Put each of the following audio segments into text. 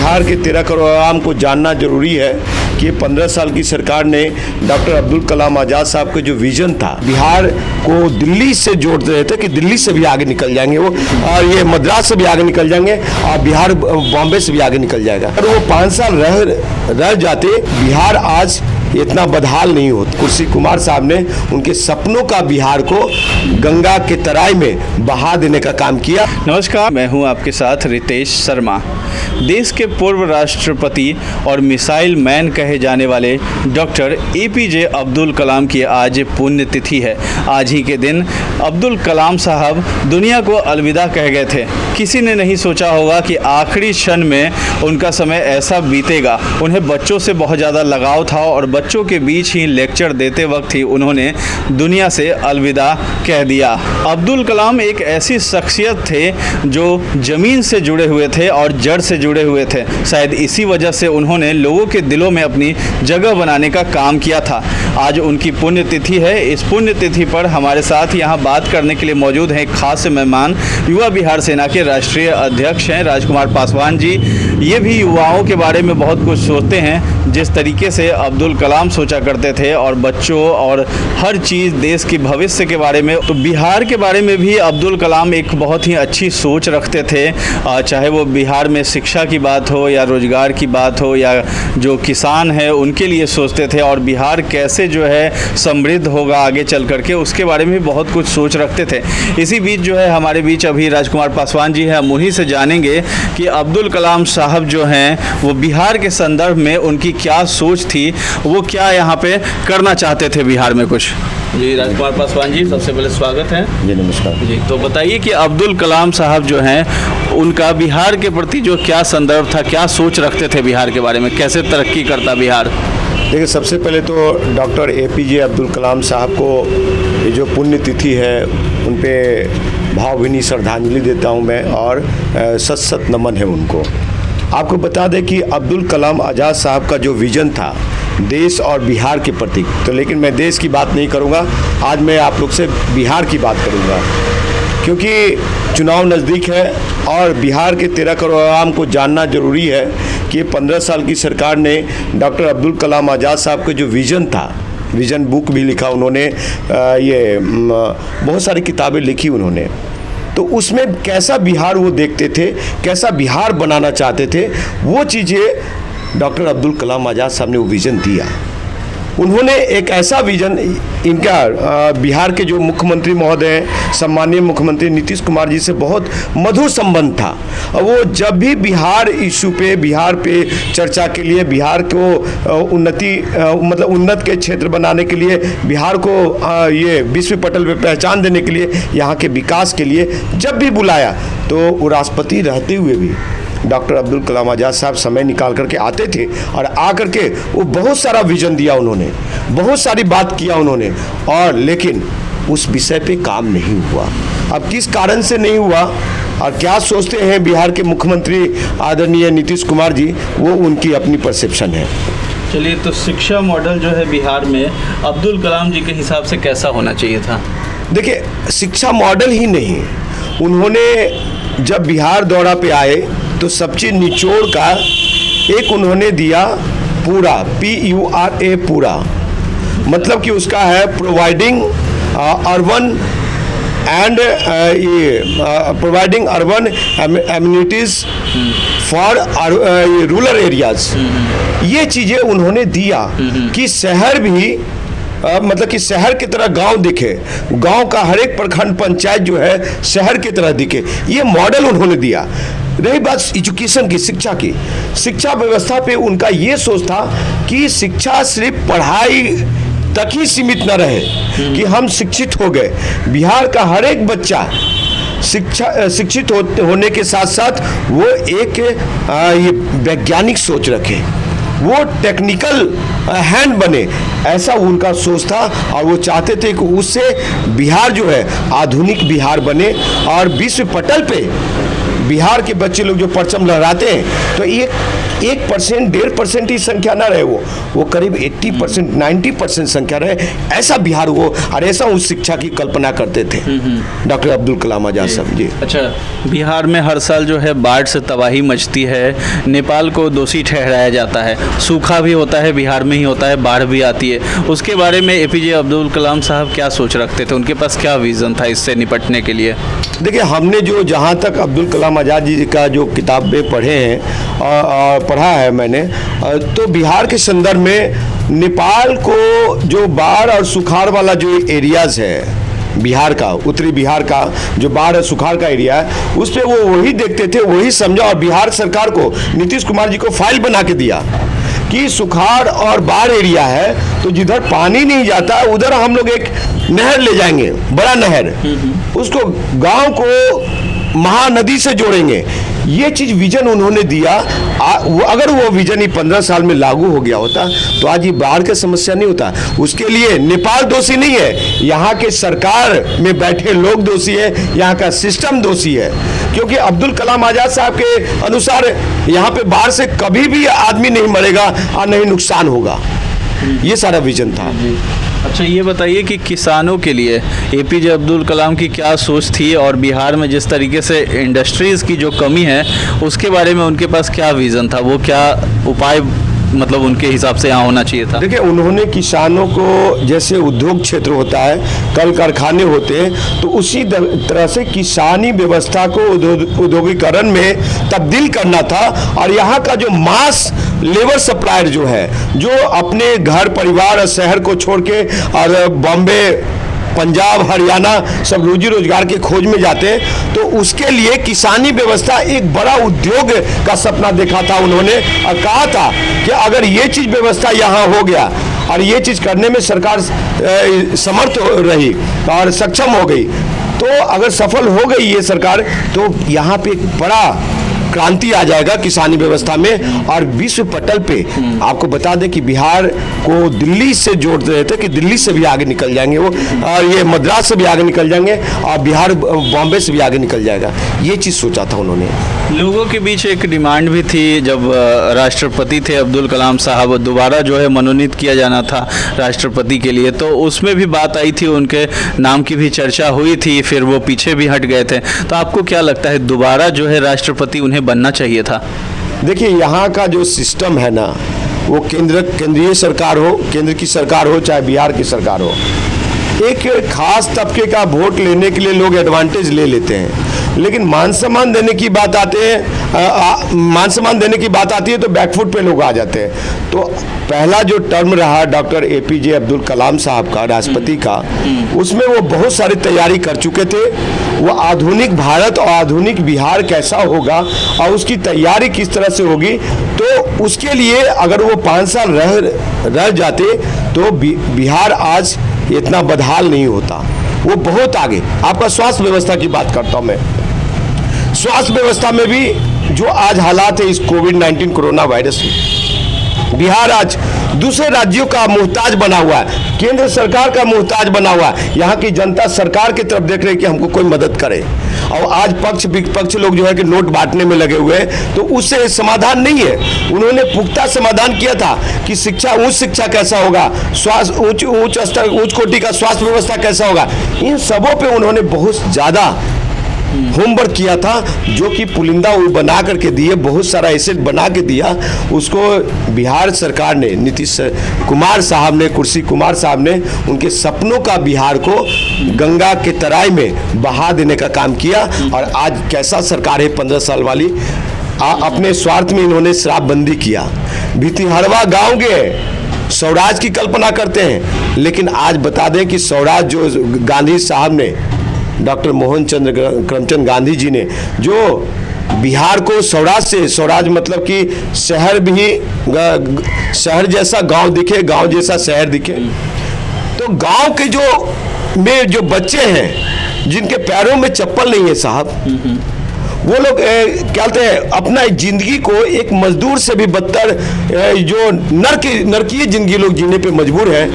बिहार के 13 करोड़ आवाम को जानना जरूरी है कि 15 साल की सरकार ने डॉक्टर अब्दुल कलाम आज़ाद साहब का जो विजन था, बिहार को दिल्ली से जोड़ रहे थे कि दिल्ली से भी आगे निकल जाएंगे वो, और ये मद्रास से भी आगे निकल जाएंगे और बिहार बॉम्बे से भी आगे निकल जाएगा। और वो 5 साल रह जाते, बिहार आज इतना बदहाल नहीं होता। कुर्सी कुमार साहब ने उनके सपनों का बिहार को गंगा के तराई में बहा देने का काम किया। नमस्कार, मैं हूं आपके साथ रितेश शर्मा। देश के पूर्व राष्ट्रपति और मिसाइल मैन कहे जाने वाले डॉक्टर APJ अब्दुल कलाम की आज पुण्यतिथि है। आज ही के दिन अब्दुल कलाम साहब दुनिया को अलविदा कह गए थे। किसी ने नहीं सोचा होगा कि आखिरी क्षण में उनका समय ऐसा बीतेगा। उन्हें बच्चों से बहुत ज़्यादा लगाव था और बच्चों के बीच ही लेक्चर देते वक्त ही उन्होंने दुनिया से अलविदा कह दिया। अब्दुल कलाम एक ऐसी शख्सियत थे जो ज़मीन से जुड़े हुए थे और जड़ से जुड़े हुए थे। शायद इसी वजह से उन्होंने लोगों के दिलों में अपनी जगह बनाने का काम किया था। आज उनकी पुण्यतिथि है। इस पुण्यतिथि पर हमारे साथ यहाँ बात करने के लिए मौजूद हैं एक खास मेहमान, युवा बिहार सेना के राष्ट्रीय अध्यक्ष हैं राजकुमार पासवान जी। ये भी युवाओं के बारे में बहुत कुछ सोचते हैं, जिस तरीके से अब्दुल कलाम सोचा करते थे और बच्चों और हर चीज़ देश की भविष्य के बारे में। तो बिहार के बारे में भी अब्दुल कलाम एक बहुत ही अच्छी सोच रखते थे, चाहे वो बिहार में शिक्षा की बात हो या रोजगार की बात हो या जो किसान है उनके लिए सोचते थे, और बिहार कैसे जो है समृद्ध होगा आगे चल करके, उसके बारे में भी बहुत कुछ सोच रखते थे। इसी बीच जो है हमारे बीच अभी राजकुमार पासवान जी हैं। हम उन्हीं से जानेंगे कि अब्दुल कलाम साहब जो हैं वो बिहार के संदर्भ में उनकी क्या सोच थी, वो क्या यहाँ पे करना चाहते थे बिहार में कुछ। जी राजकुमार पासवान जी, सबसे पहले स्वागत है। जी नमस्कार जी। तो बताइए कि अब्दुल कलाम साहब जो हैं उनका बिहार के प्रति जो क्या संदर्भ था, क्या सोच रखते थे बिहार के बारे में, कैसे तरक्की करता बिहार। देखिए, सबसे पहले तो डॉक्टर APJ अब्दुल कलाम साहब को ये जो पुण्यतिथि है उन पे भावभीनी श्रद्धांजलि देता हूँ मैं, और सत सत नमन है उनको। आपको बता दें कि अब्दुल कलाम आज़ाद साहब का जो विज़न था देश और बिहार के प्रति, तो लेकिन मैं देश की बात नहीं करूँगा, आज मैं आप लोग से बिहार की बात करूँगा, क्योंकि चुनाव नज़दीक है और बिहार के 13 करोड़ आवाम को जानना जरूरी है कि 15 साल की सरकार ने डॉक्टर अब्दुल कलाम आज़ाद साहब का जो विज़न था, विज़न बुक भी लिखा उन्होंने, ये बहुत सारी किताबें लिखी उन्होंने, तो उसमें कैसा बिहार वो देखते थे, कैसा बिहार बनाना चाहते थे, वो चीज़ें डॉक्टर अब्दुल कलाम आज़ाद साहब ने वो विज़न दिया। उन्होंने एक ऐसा विज़न, इनका बिहार के जो मुख्यमंत्री महोदय हैं, सम्मानीय मुख्यमंत्री नीतीश कुमार जी से बहुत मधुर संबंध था। और वो जब भी बिहार इशू पे, बिहार पे चर्चा के लिए, बिहार को उन्नति मतलब उन्नत के क्षेत्र बनाने के लिए, बिहार को ये विश्व पटल पे पहचान देने के लिए, यहाँ के विकास के लिए जब भी बुलाया, तो वो राष्ट्रपति रहते हुए भी डॉक्टर अब्दुल कलाम आज़ाद साहब समय निकाल करके आते थे और आकर के वो बहुत सारा विज़न दिया उन्होंने, बहुत सारी बात किया उन्होंने, और लेकिन उस विषय पे काम नहीं हुआ। अब किस कारण से नहीं हुआ और क्या सोचते हैं बिहार के मुख्यमंत्री आदरणीय नीतीश कुमार जी, वो उनकी अपनी परसेप्शन है। चलिए, तो शिक्षा मॉडल जो है बिहार में अब्दुल कलाम जी के हिसाब से कैसा होना चाहिए था। देखिए, शिक्षा मॉडल ही नहीं, उन्होंने जब बिहार दौरा पे आए तो सबसे निचोड़ का एक उन्होंने दिया पूरा, PURA पूरा, मतलब कि उसका है providing urban and providing urban amenities for rural areas. ये चीज़ें उन्होंने दिया कि शहर भी मतलब कि शहर की तरह गांव दिखे, गांव का हर एक प्रखंड पंचायत जो है शहर की तरह दिखे, ये मॉडल उन्होंने दिया। रही बात एजुकेशन की, शिक्षा की, शिक्षा व्यवस्था पे उनका ये सोच था कि शिक्षा सिर्फ पढ़ाई तक ही सीमित न रहे कि हम शिक्षित हो गए। बिहार का हर एक बच्चा शिक्षित होने के साथ साथ वो एक ये वैज्ञानिक सोच रखे, वो टेक्निकल हैंड बने, ऐसा उनका सोच था। और वो चाहते थे कि उससे बिहार जो है आधुनिक बिहार बने और विश्व पटल पे बिहार के बच्चे लोग जो परचम लहराते हैं तो 1%, 1.5% ही संख्या ना रहे, वो करीब 80%, 90% संख्या रहे। ऐसा बिहार वो और ऐसा उस शिक्षा की कल्पना करते थे डॉक्टर अब्दुल कलाम आजाद साहब जी। अच्छा, बिहार में हर साल जो है बाढ़ से तबाही मचती है, नेपाल को दोषी ठहराया जाता है, सूखा भी होता है बिहार में ही होता है, बाढ़ भी आती है। उसके बारे में एपीजे अब्दुल कलाम साहब क्या सोच रखते थे, उनके पास क्या विज़न था इससे निपटने के लिए? देखिए, हमने जो जहाँ तक अब्दुल कलाम आज़ाद जी का जो किताबें पढ़े हैं पढ़ा है मैंने, तो बिहार के संदर्भ में नेपाल को जो बाढ़ और सुखाड़ वाला जो एरियाज़ है बिहार का, उत्तरी बिहार का जो बाढ़ और सुखाड़ का एरिया है, उस पर वो वही देखते थे, वही समझा और बिहार सरकार को नीतीश कुमार जी को फाइल बना के दिया कि सुखाड़ और बाढ़ एरिया है तो जिधर पानी नहीं जाता उधर हम लोग एक नहर ले जाएंगे, बड़ा नहर, उसको गांव को महानदी से जोड़ेंगे। ये चीज विजन उन्होंने दिया। अगर वो विजन ही 15 साल में लागू हो गया होता तो आज ये बाढ़ का समस्या नहीं होता। उसके लिए नेपाल दोषी नहीं है, यहाँ के सरकार में बैठे लोग दोषी है, यहाँ का सिस्टम दोषी है। क्योंकि अब्दुल कलाम आजाद साहब के अनुसार यहाँ पे बाढ़ से कभी भी आदमी नहीं मरेगा और नहीं नुकसान होगा, ये सारा विजन था। अच्छा, ये बताइए कि किसानों के लिए एपीजे अब्दुल कलाम की क्या सोच थी और बिहार में जिस तरीके से इंडस्ट्रीज़ की जो कमी है उसके बारे में उनके पास क्या विज़न था, वो क्या उपाय मतलब उनके हिसाब से यहाँ होना चाहिए था? देखिए, उन्होंने किसानों को, जैसे उद्योग क्षेत्र होता है, कल कारखाने होते हैं, तो उसी तरह से किसानी व्यवस्था को औद्योगिकरण में तब्दील करना था। और यहाँ का जो मास लेबर सप्लायर जो है, जो अपने घर परिवार और शहर को छोड़ के और बॉम्बे, पंजाब, हरियाणा सब रोजी रोजगार के खोज में जाते हैं, तो उसके लिए किसानी व्यवस्था एक बड़ा उद्योग का सपना देखा था उन्होंने और कहा था कि अगर ये चीज व्यवस्था यहाँ हो गया और ये चीज करने में सरकार समर्थ रही और सक्षम हो गई, तो अगर सफल हो गई ये सरकार, तो यहाँ पे एक बड़ा क्रांति आ जाएगा किसानी व्यवस्था में। और विश्व पटल पे आपको बता दें कि बिहार को दिल्ली से जोड़ रहे थे कि दिल्ली से भी आगे निकल जाएंगे वो, और ये मद्रास से भी आगे निकल जाएंगे और बिहार बॉम्बे से भी आगे निकल जाएगा, ये चीज़ सोचा था उन्होंने। लोगों के बीच एक डिमांड भी थी, जब राष्ट्रपति थे अब्दुल कलाम साहब, दोबारा जो है मनोनीत किया जाना था राष्ट्रपति के लिए, तो उसमें भी बात आई थी, उनके नाम की भी चर्चा हुई थी, फिर वो पीछे भी हट गए थे। तो आपको क्या लगता है, दोबारा जो है राष्ट्रपति उन्हें बनना चाहिए था? देखिए, यहाँ का जो सिस्टम है ना, वो केंद्रीय सरकार हो, केंद्र की सरकार हो, चाहे बिहार की सरकार हो, एक खास तबके का वोट लेने के लिए लोग एडवांटेज ले लेते हैं, लेकिन मान सम्मान देने की बात आती है तो बैकफुट पे लोग आ जाते हैं। तो पहला जो टर्म रहा डॉक्टर एपीजे अब्दुल कलाम साहब का, राष्ट्रपति का, उसमें वो बहुत सारी तैयारी कर चुके थे। वो आधुनिक भारत और आधुनिक बिहार कैसा होगा और उसकी तैयारी किस तरह से होगी, तो उसके लिए अगर वो 5 साल रह जाते तो बिहार आज इतना बदहाल नहीं होता, वो बहुत आगे। आपका स्वास्थ्य व्यवस्था की बात करता हूं मैं, स्वास्थ्य व्यवस्था में भी जो आज हालात है इस कोविड-19 कोरोना वायरस में, बिहार आज दूसरे राज्यों का मुहताज बना हुआ है, केंद्र सरकार का मुहताज बना हुआ है। यहाँ की जनता सरकार की तरफ देख रही है कि हमको कोई मदद करे, और आज पक्ष विपक्ष लोग जो है कि नोट बांटने में लगे हुए हैं, तो उससे समाधान नहीं है। उन्होंने पुख्ता समाधान किया था कि शिक्षा, उच्च शिक्षा कैसा होगा, स्वास्थ्य उच्च स्तर, उच्च कोटि का स्वास्थ्य व्यवस्था कैसा होगा, इन सबों पे उन्होंने बहुत ज़्यादा होमवर्क किया था, जो कि पुलिंदा बना करके दिए, बहुत सारा एसेट बना के दिया। उसको बिहार सरकार ने, नीतीश कुमार साहब ने, कुर्सी कुमार साहब ने उनके सपनों का बिहार को गंगा के तराई में बहा देने का काम किया। और आज कैसा सरकार है 15 साल वाली, अपने स्वार्थ में इन्होंने शराबबंदी किया, भितिहरवा गाँव के स्वराज की कल्पना करते हैं, लेकिन आज बता दें कि स्वराज जो गांधी साहब ने, डॉक्टर मोहन चंद्र करमचंद गांधी जी ने, जो बिहार को स्वराज से, स्वराज मतलब कि शहर भी, शहर जैसा गांव दिखे, गांव जैसा शहर दिखे, तो गांव के जो बच्चे हैं जिनके पैरों में चप्पल नहीं है साहब, वो लोग क्या कहते हैं, अपना जिंदगी को एक मजदूर से भी बदतर, जो नरकीय जिंदगी लोग जीने पे मजबूर हैं,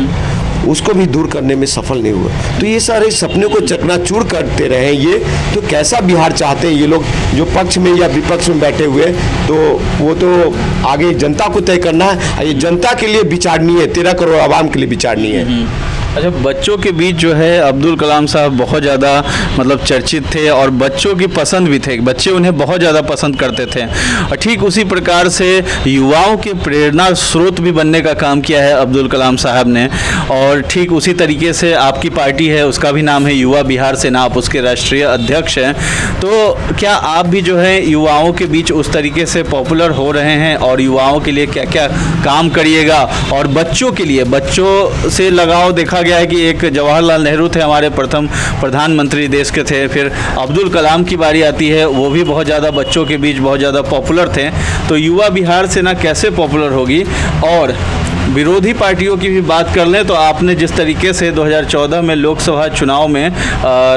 उसको भी दूर करने में सफल नहीं हुआ। तो ये सारे सपने को चकनाचूर करते रहे ये, तो कैसा बिहार चाहते हैं ये लोग जो पक्ष में या विपक्ष में बैठे हुए, तो वो तो आगे जनता को तय करना है। ये जनता के लिए विचारणीय है, 13 करोड़ आवाम के लिए विचारणीय है। अच्छा, बच्चों के बीच जो है अब्दुल कलाम साहब बहुत ज़्यादा मतलब चर्चित थे और बच्चों की पसंद भी थे, बच्चे उन्हें बहुत ज़्यादा पसंद करते थे। और ठीक उसी प्रकार से युवाओं के प्रेरणा स्रोत भी बनने का काम किया है अब्दुल कलाम साहब ने। और ठीक उसी तरीके से आपकी पार्टी है, उसका भी नाम है युवा बिहार सेना, आप उसके राष्ट्रीय अध्यक्ष हैं। तो क्या आप भी जो है युवाओं के बीच उस तरीके से पॉपुलर हो रहे हैं और युवाओं के लिए क्या क्या काम करिएगा? और बच्चों के लिए, बच्चों से लगाव देखा गया है कि एक जवाहरलाल नेहरू थे हमारे प्रथम प्रधानमंत्री देश के थे, फिर अब्दुल कलाम की बारी आती है, वो भी बहुत ज़्यादा बच्चों के बीच बहुत ज़्यादा पॉपुलर थे। तो युवा बिहार सेना कैसे पॉपुलर होगी? और विरोधी पार्टियों की भी बात कर लें तो आपने जिस तरीके से 2014 में लोकसभा चुनाव में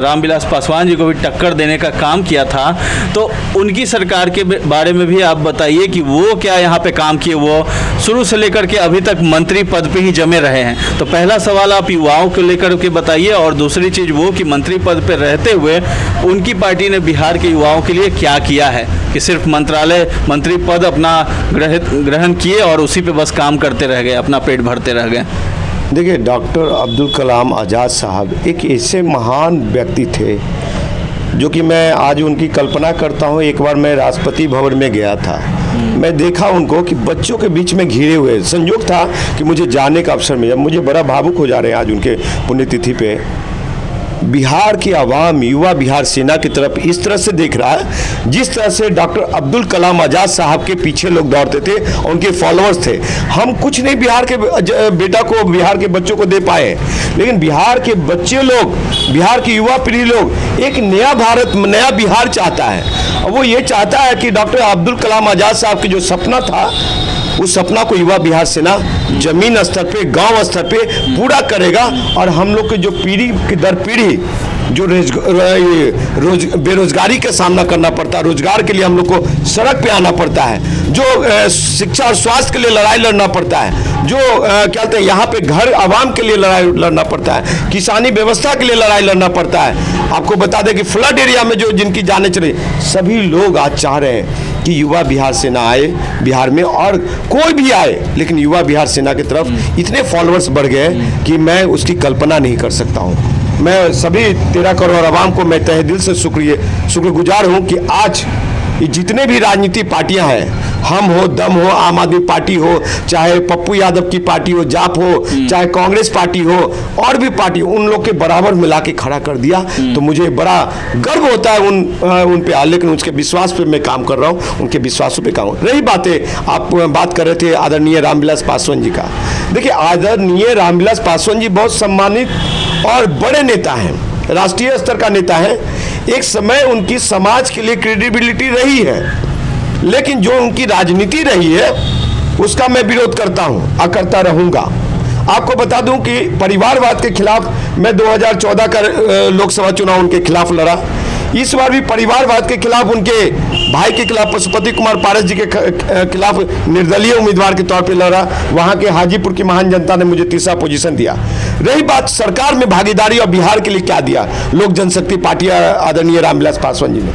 रामविलास पासवान जी को भी टक्कर देने का काम किया था, तो उनकी सरकार के बारे में भी आप बताइए कि वो क्या यहाँ पे काम किए। वो शुरू से लेकर के अभी तक मंत्री पद पे ही जमे रहे हैं। तो पहला सवाल आप युवाओं को लेकर के बताइए, और दूसरी चीज़ वो कि मंत्री पद पे रहते हुए उनकी पार्टी ने बिहार के युवाओं के लिए क्या किया है, कि सिर्फ मंत्री पद अपना ग्रहण किए और उसी पे बस काम करते रह गए, अपना पेट भरते रह गए। देखिए, डॉक्टर अब्दुल कलाम आज़ाद साहब एक ऐसे महान व्यक्ति थे जो कि मैं आज उनकी कल्पना करता हूँ। एक बार मैं राष्ट्रपति भवन में गया था, मैं देखा उनको कि बच्चों के बीच में घिरे हुए, संयोग था कि मुझे जाने का अवसर मिला। मुझे बड़ा भावुक हो जा रहे हैं आज उनके पुण्यतिथि पे। बिहार की आवाम युवा बिहार सेना की तरफ इस तरह से देख रहा है जिस तरह से डॉक्टर अब्दुल कलाम आज़ाद साहब के पीछे लोग दौड़ते थे और उनके फॉलोअर्स थे। हम कुछ नहीं बिहार के बेटा को, बिहार के बच्चों को दे पाए, लेकिन बिहार के बच्चे लोग, बिहार की युवा पीढ़ी लोग एक नया भारत, नया बिहार चाहता है। और वो ये चाहता है कि डॉक्टर अब्दुल कलाम आज़ाद साहब के जो सपना था, उस सपना को युवा बिहार सेना जमीन स्तर पे, गांव स्तर पे पूरा करेगा। और हम लोग के जो पीढ़ी की दर पीढ़ी जो बेरोजगारी का सामना करना पड़ता है, रोजगार के लिए हम लोग को सड़क पे आना पड़ता है, जो शिक्षा और स्वास्थ्य के लिए लड़ाई लड़ना पड़ता है, जो क्या कहते हैं यहाँ पे घर आवाम के लिए लड़ाई लड़ना पड़ता है, किसानी व्यवस्था के लिए लड़ाई लड़ना पड़ता है। आपको बता दें कि फ्लड एरिया में जो जिनकी जाने चले, सभी लोग आज चाह रहे हैं कि युवा बिहार सेना आए बिहार में, और कोई भी आए, लेकिन युवा बिहार सेना की तरफ इतने फॉलोअर्स बढ़ गए कि मैं उसकी कल्पना नहीं कर सकता हूँ। मैं सभी 13 करोड़ आवाम को मैं तहे दिल से शुक्रगुजार हूँ कि आज ये जितने भी राजनीतिक पार्टियां हैं, हम हो, दम हो, आम आदमी पार्टी हो, चाहे पप्पू यादव की पार्टी हो, जाप हो, चाहे कांग्रेस पार्टी हो, और भी पार्टी, उन लोग के बराबर मिला के खड़ा कर दिया। तो मुझे बड़ा गर्व होता है उन पे, लेकिन उसके विश्वास पे मैं काम कर रहा हूँ, उनके विश्वासों पे काम। रही बातें, आप बात कर रहे थे आदरणीय रामविलास पासवान जी का। देखिए, आदरणीय रामविलास पासवान जी बहुत सम्मानित और बड़े नेता हैं, राष्ट्रीय स्तर का नेता है। एक समय उनकी समाज के लिए क्रेडिबिलिटी रही है, लेकिन जो उनकी राजनीति रही है उसका मैं विरोध करता हूं और करता रहूंगा। आपको बता दूं कि परिवारवाद के खिलाफ मैं 2014 का लोकसभा चुनाव उनके खिलाफ लड़ा। इस बार भी परिवारवाद के खिलाफ, उनके भाई के खिलाफ, पशुपति कुमार पारस जी के खिलाफ निर्दलीय उम्मीदवार के तौर पे लड़ा। वहां के हाजीपुर की महान जनता ने मुझे तीसरा पोजीशन दिया। रही बात सरकार में भागीदारी और बिहार के लिए क्या दिया, लोक जनशक्ति पार्टी आदरणीय रामविलास पासवान जी ने,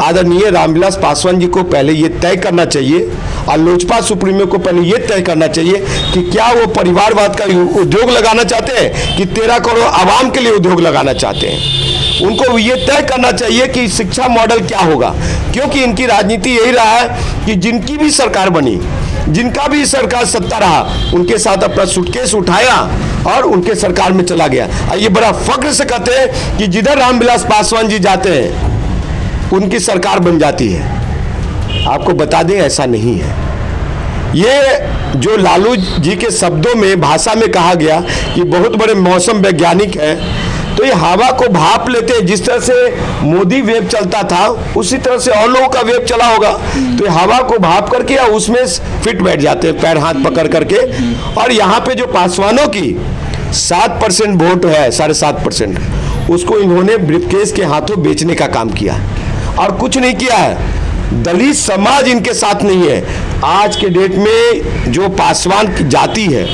आदरणीय रामविलास पासवान जी को पहले ये तय करना चाहिए, और लोजपा सुप्रीमो को पहले ये तय करना चाहिए कि क्या वो परिवारवाद का उद्योग लगाना चाहते हैं कि 13 करोड़ आवाम के लिए उद्योग लगाना चाहते हैं। उनको ये तय करना चाहिए कि शिक्षा मॉडल क्या होगा, क्योंकि इनकी राजनीति यही रहा है कि जिनकी भी सरकार बनी, जिनका भी सरकार सत्ता रहा, उनके साथ अपना सूटकेस उठाया और उनके सरकार में चला गया। ये बड़ा फख्र से कहते हैं कि जिधर रामविलास पासवान जी जाते हैं उनकी सरकार बन जाती है। आपको बता दें, ऐसा नहीं है। ये जो लालू जी के शब्दों में, भाषा में कहा गया कि बहुत बड़े मौसम वैज्ञानिक हैं, तो ये हवा को भाप लेते हैं। जिस तरह से मोदी वेव चलता था, उसी तरह से और लोगों का वेव चला होगा, तो ये हवा को भाप करके या उसमें फिट बैठ जाते हैं, पैर हाथ पकड़ करके। और यहाँ पे जो पासवानों की 7% वोट है, 7.5%, उसको इन्होंने ब्रीफकेस के हाथों बेचने का काम किया और कुछ नहीं किया है। दलित समाज इनके साथ नहीं है। आज के डेट में जो पासवान की जाति है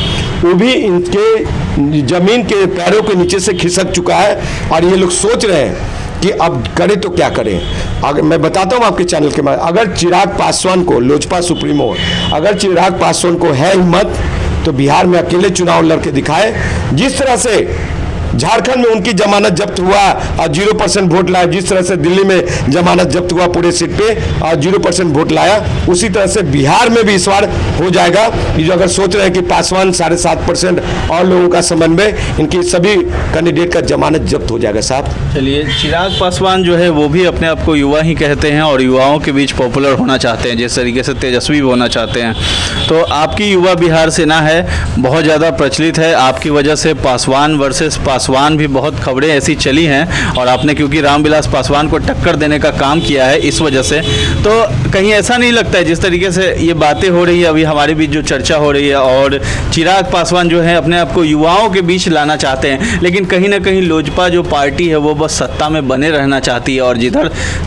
वो भी इनके जमीन के पैरों के नीचे से खिसक चुका है और ये लोग सोच रहे हैं कि अब करें तो क्या करें। अगर मैं बताता हूं आपके चैनल के माध्यम, अगर चिराग पासवान को, लोजपा सुप्रीमो, अगर चिराग पासवान को है हिम्मत तो बिहार में अकेले चुनाव लड़के दिखाए। जिस तरह से झारखंड में उनकी जमानत जब्त हुआ और 0% वोट लाया, जिस तरह से दिल्ली में जमानत जब्त हुआ पूरे सीट पे और 0% वोट लाया, उसी तरह से बिहार में भी इस बार हो जाएगा। ये जो अगर सोच रहे हैं कि पासवान 7.5% और लोगों का समन्वय, इनकी सभी कैंडिडेट का जमानत जब्त हो जाएगा साहब। चलिए, चिराग पासवान जो है वो भी अपने आप को युवा ही कहते हैं और युवाओं के बीच पॉपुलर होना चाहते हैं, जिस तरीके से तेजस्वी होना चाहते हैं। तो आपकी युवा बिहार सेना है, बहुत ज़्यादा प्रचलित है। आपकी वजह से पासवान वर्सेस पासवान भी बहुत खबरें ऐसी चली हैं और आपने क्योंकि रामविलास पासवान को टक्कर देने का काम किया है इस वजह से, तो कहीं ऐसा नहीं लगता है जिस तरीके से ये बातें हो रही है अभी हमारे बीच जो चर्चा हो रही है और चिराग पासवान जो है अपने आप को युवाओं के बीच लाना चाहते हैं, लेकिन कहीं ना कहीं लोजपा जो पार्टी है वो बस सत्ता में बने रहना चाहती है और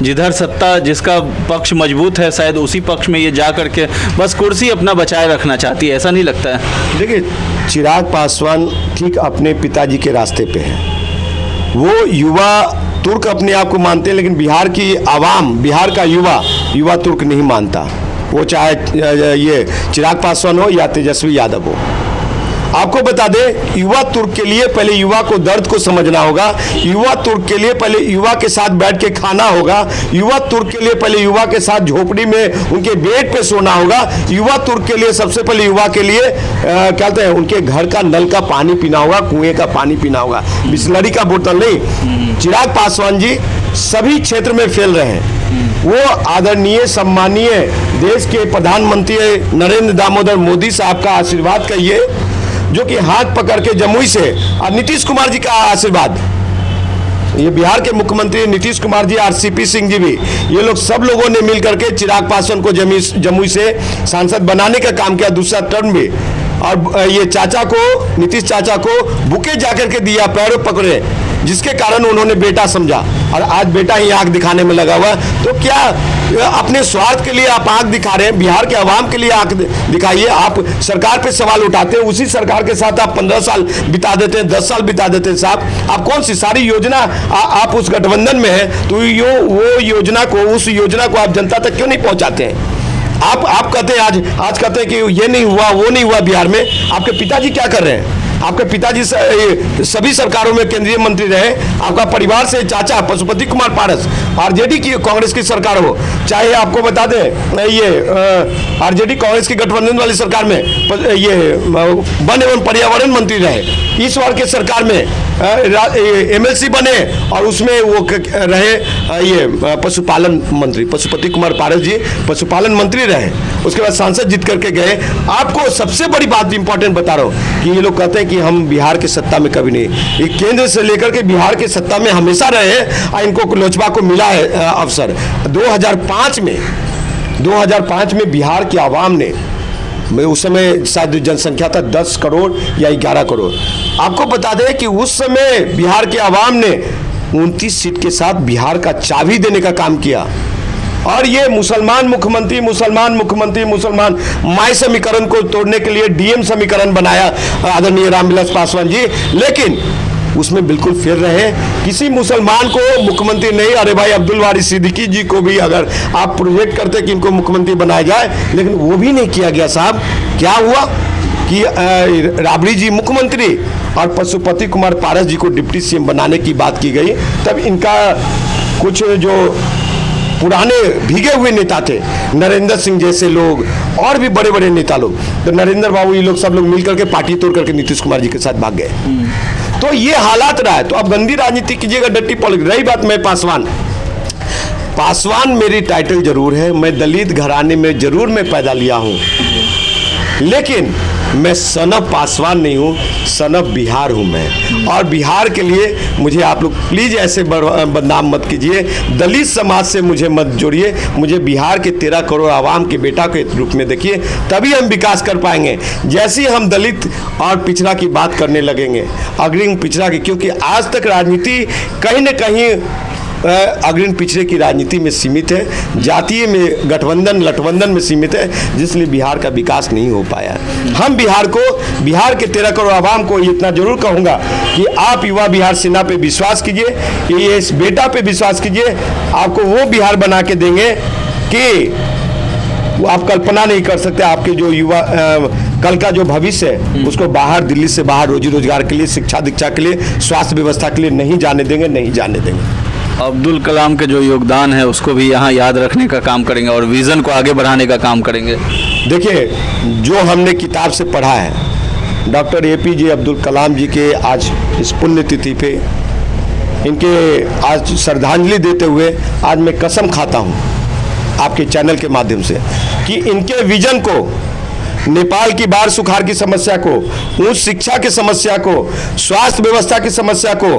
जिधर सत्ता, जिसका पक्ष मजबूत है शायद उसी पक्ष में ये जा करके बस कुर्सी अपना बचाए रखना चाहती है। ऐसा नहीं लगता है? देखिए, चिराग पासवान ठीक अपने पिताजी के रास्ते पे है। वो युवा तुर्क अपने आप को मानते हैं, लेकिन बिहार की आवाम, बिहार का युवा तुर्क नहीं मानता। वो चाहे ये चिराग पासवान हो या तेजस्वी यादव हो। आपको बता दें, युवा तुर्क के लिए पहले युवा को दर्द को समझना होगा। युवा तुर्क के लिए पहले युवा के साथ बैठ के खाना होगा। युवा तुर्क के लिए पहले युवा के साथ झोपड़ी में उनके बेड पे सोना होगा। युवा तुर्क के लिए सबसे पहले युवा के लिए क्या कहते हैं, उनके घर का नल का पानी पीना होगा, कुएं का पानी पीना होगा, बिस्लरी का बोतल नहीं। चिराग पासवान जी सभी क्षेत्र में फैल रहे हैं। वो आदरणीय सम्मानीय देश के प्रधानमंत्री नरेंद्र दामोदर मोदी साहब का आशीर्वाद कहिए, जो कि हाथ पकड़ के जमुई से, और नीतीश कुमार जी का आशीर्वाद, ये बिहार के मुख्यमंत्री नीतीश कुमार जी, आरसीपी सिंह जी भी, ये लोग सब लोगों ने मिलकर के चिराग पासवान को जमुई से सांसद बनाने का काम किया, दूसरा टर्म भी। और ये चाचा को, नीतीश चाचा को बुके जाकर के दिया, पैरों पकड़े, जिसके कारण उन्होंने बेटा समझा और आज बेटा ही आंख दिखाने में लगा हुआ। तो क्या अपने स्वार्थ के लिए आप आंख दिखा रहे हैं? बिहार के आवाम के लिए आंख दिखाइए। आप सरकार पे सवाल उठाते हैं, उसी सरकार के साथ आप 15 साल बिता देते हैं, 10 साल बिता देते हैं साहब। आप कौन सी सारी योजना आप उस गठबंधन में है, तो वो योजना को, उस योजना को आप जनता तक क्यों नहीं पहुंचाते हैं? आप कहते हैं आज कहते हैं कि ये नहीं हुआ, वो नहीं हुआ बिहार में। आपके पिताजी क्या कर रहे हैं? आपके पिताजी सभी सरकारों में केंद्रीय मंत्री रहे। आपका परिवार से चाचा पशुपति कुमार पारस, आरजेडी की, कांग्रेस की सरकार हो, चाहे आपको बता दें ये आरजेडी कांग्रेस की गठबंधन वाली सरकार में ये वन एवं पर्यावरण मंत्री रहे। इस बार के सरकार में एमएलसी बने और उसमें वो रहे ये पशुपालन मंत्री, पशुपति कुमार पारस जी पशुपालन मंत्री रहे। उसके बाद सांसद जीत करके गए। आपको सबसे बड़ी बात इंपॉर्टेंट बता रहा हूँ कि ये लोग कहते हैं कि हम बिहार की सत्ता में कभी नहीं, ये केंद्र से लेकर के बिहार की सत्ता में हमेशा रहे हैं और इनको लोजपा को मिला है अवसर। 2005 में बिहार की आवाम ने, उस समय शायद जनसंख्या था 10 करोड़ या 11 करोड़। आपको बता दें कि उस समय बिहार के आवाम ने 29 सीट के साथ बिहार का चाबी देने का काम किया और ये मुसलमान मुख्यमंत्री माय समीकरण को तोड़ने के लिए डीएम समीकरण बनाया आदरणीय रामविलास पासवान जी, लेकिन उसमें बिल्कुल फेल रहे। किसी मुसलमान को मुख्यमंत्री नहीं, अरे भाई अब्दुल वारिस सिद्दीकी जी को भी अगर आप प्रोजेक्ट करते कि इनको मुख्यमंत्री बनाया जाए, लेकिन वो भी नहीं किया गया साहब। क्या हुआ कि राबड़ी जी मुख्यमंत्री और पशुपति कुमार पारस जी को डिप्टी सीएम बनाने की बात की गई। तब इनका कुछ जो पुराने भीगे हुए नेता थे, नरेंद्र सिंह जैसे लोग और भी बड़े बड़े नेता लोग, तो नरेंद्र बाबू ये लोग सब लोग मिलकर के पार्टी तोड़ करके नीतीश कुमार जी के साथ भाग गए। तो ये हालात रहा है। तो अब गंदी राजनीति कीजिएगा, डट्टी पॉलिटिक्स। रही बात मैं पासवान मेरी टाइटल जरूर है, मैं दलित घराने में जरूर मैं पैदा लिया हूँ, लेकिन मैं सन ऑफ पासवान नहीं हूँ, सन ऑफ बिहार हूँ मैं। और बिहार के लिए मुझे आप लोग प्लीज़ ऐसे बदनाम मत कीजिए, दलित समाज से मुझे मत जोड़िए। मुझे बिहार के 13 करोड़ आवाम के बेटा के रूप में देखिए, तभी हम विकास कर पाएंगे। जैसे ही हम दलित और पिछड़ा की बात करने लगेंगे, अग्रिम पिछड़ा की, क्योंकि आज तक राजनीति कहीं न कहीं अग्रणी पिछड़े की राजनीति में सीमित है, जातीय में गठबंधन लठबंधन में सीमित है, जिसलिए बिहार का विकास नहीं हो पाया है। हम बिहार के 13 करोड़ आवाम को इतना जरूर कहूँगा कि आप युवा बिहार सेना पे विश्वास कीजिए, कि ये इस बेटा पे विश्वास कीजिए, आपको वो बिहार बना के देंगे कि वो आप कल्पना नहीं कर सकते। आपके जो युवा कल का जो भविष्य है उसको बाहर, दिल्ली से बाहर रोजी रोजगार के लिए, शिक्षा दीक्षा के लिए, स्वास्थ्य व्यवस्था के लिए नहीं जाने देंगे, नहीं जाने देंगे। अब्दुल कलाम के जो योगदान है उसको भी यहाँ याद रखने का काम करेंगे और विज़न को आगे बढ़ाने का काम करेंगे। देखिए, जो हमने किताब से पढ़ा है, डॉक्टर APJ अब्दुल कलाम जी के आज इस पुण्यतिथि पे इनके आज श्रद्धांजलि देते हुए आज मैं कसम खाता हूँ आपके चैनल के माध्यम से कि इनके विजन को, नेपाल की बाढ़ सुखाड़ की समस्या को, उच्च शिक्षा की समस्या को, स्वास्थ्य व्यवस्था की समस्या को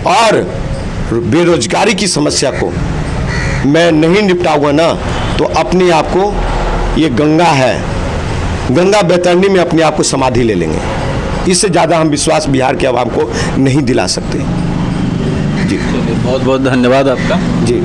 और बेरोजगारी की समस्या को मैं नहीं निपटाऊंगा ना, तो अपने आप को, ये गंगा है, गंगा बैतरणी में अपने आप को समाधि ले लेंगे। इससे ज़्यादा हम विश्वास बिहार के आवाम को नहीं दिला सकते। जी बहुत बहुत धन्यवाद आपका। जी।